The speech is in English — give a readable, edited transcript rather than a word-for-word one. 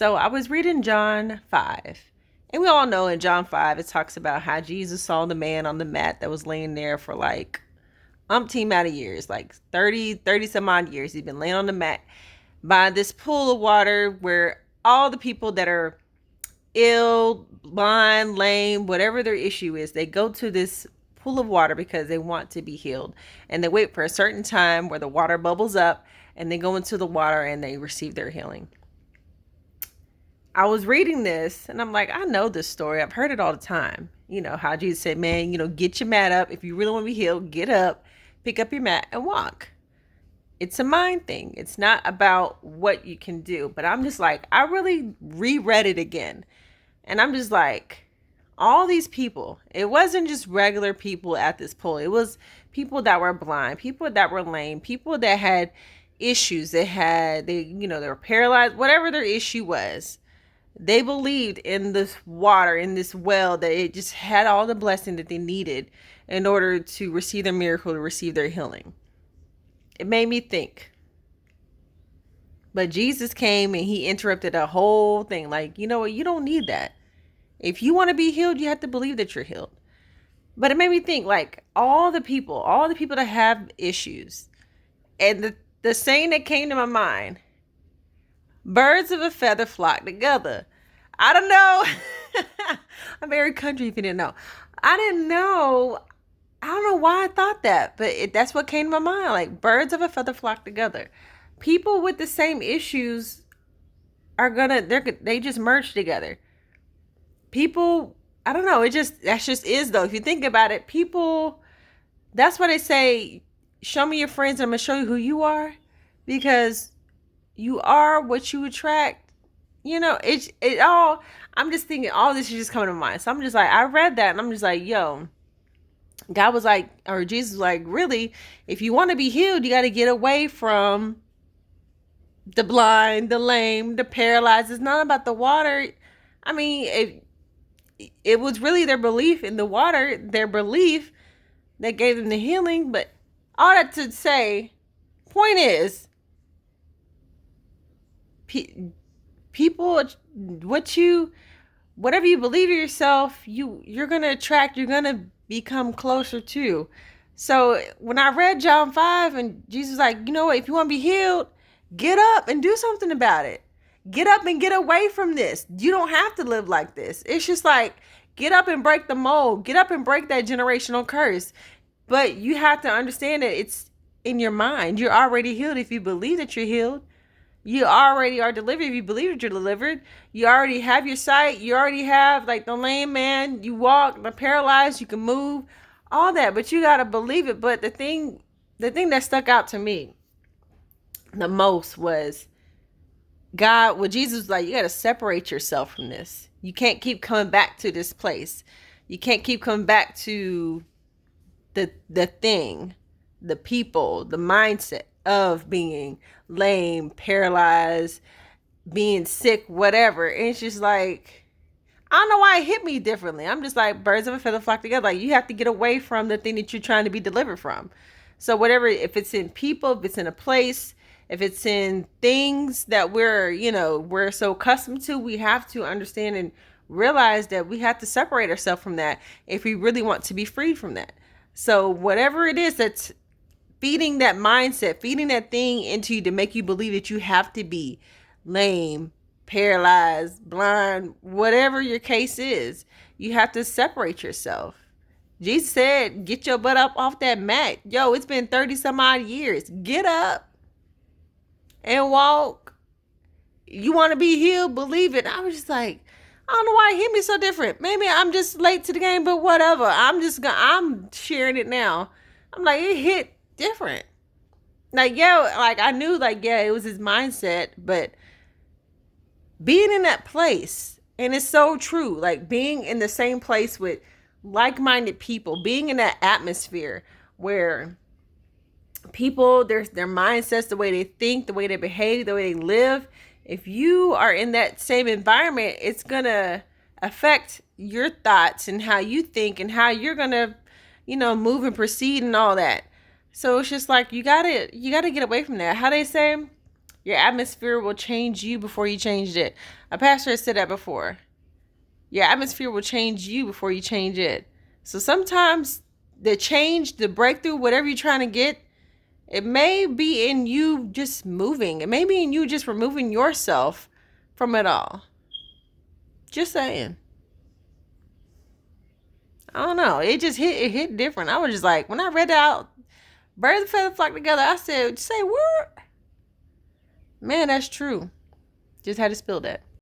So I was reading John 5. And we all know in John 5, it talks about how Jesus saw the man on the mat that was laying there for like umpteen amount of years, like 30 some odd years. He'd been laying on the mat by this pool of water where all the people that are ill, blind, lame, whatever their issue is, they go to this pool of water because they want to be healed. And they wait for a certain time where the water bubbles up and they go into the water and they receive their healing. I was reading this and I'm like, I know this story. I've heard it all the time. You know, how Jesus said, man, get your mat up. If you really want to be healed, get up, pick up your mat and walk. It's a mind thing. It's not about what you can do. But I'm just like, I really reread it again. And I'm just like, all these people, it wasn't just regular people at this pool. It was people that were blind, people that were lame, people that had issues. They were paralyzed, whatever their issue was. They believed in this water, in this well, that it just had all the blessing that they needed in order to receive their miracle, to receive their healing. It made me think. But Jesus came and he interrupted a whole thing. Like, you know what? You don't need that. If you want to be healed, you have to believe that you're healed. But it made me think, like, all the people that have issues. And the saying that came to my mind, birds of a feather flock together. I don't know. I'm very country if you didn't know. I didn't know. I don't know why I thought that, but that's what came to my mind. Like, birds of a feather flock together. People with the same issues they just merge together. People, I don't know. That just is though. If you think about it, people, that's why they say, show me your friends and I'm going to show you who you are, because you are what you attract. I'm just thinking all this is just coming to mind. So I'm just like, I read that and I'm just like, yo, God was like, or Jesus was like, really, if you want to be healed, you got to get away from the blind, the lame, the paralyzed. It's not about the water. I mean, it was really their belief in the water, their belief that gave them the healing. But all that to say, point is, people, whatever you believe in yourself, you're going to attract, you're going to become closer to. So when I read John 5 and Jesus was like, you know what, if you want to be healed, get up and do something about it. Get up and get away from this. You don't have to live like this. It's just like, get up and break the mold. Get up and break that generational curse. But you have to understand that it's in your mind. You're already healed if you believe that you're healed. You already are delivered if you believe that you're delivered. You already have your sight. You already have, like, the lame man. You walk, the paralyzed, you can move, all that. But you got to believe it. But the thing that stuck out to me the most was Jesus was like, you got to separate yourself from this. You can't keep coming back to this place. You can't keep coming back to the thing, the people, the mindset of being lame, paralyzed, being sick, whatever. And it's just like, I don't know why it hit me differently. I'm just like, birds of a feather flock together. Like, you have to get away from the thing that you're trying to be delivered from. So whatever, if it's in people, if it's in a place, if it's in things that we're so accustomed to, we have to understand and realize that we have to separate ourselves from that if we really want to be freed from that. So whatever it is that's feeding that mindset, feeding that thing into you to make you believe that you have to be lame, paralyzed, blind, whatever your case is, you have to separate yourself. Jesus said, get your butt up off that mat. Yo, it's been 30 some odd years. Get up and walk. You want to be healed, believe it. I was just like, I don't know why it hit me so different. Maybe I'm just late to the game, but whatever. I'm sharing it now. I'm like, it hit different. Like, yeah, like I knew, like, yeah, it was his mindset, but being in that place, and it's so true, like being in the same place with like-minded people, being in that atmosphere where people, their mindsets, the way they think, the way they behave, the way they live, if you are in that same environment, it's going to affect your thoughts and how you think and how you're going to, move and proceed and all that. So it's just like, you gotta get away from that. How they say, your atmosphere will change you before you changed it. A pastor has said that before. Your atmosphere will change you before you change it. So sometimes the change, the breakthrough, whatever you're trying to get, it may be in you just moving. It may be in you just removing yourself from it all. Just saying. I don't know. It hit different. I was just like, when I read out birds of feather flock together, I said, say what? Man, that's true. Just had to spill that.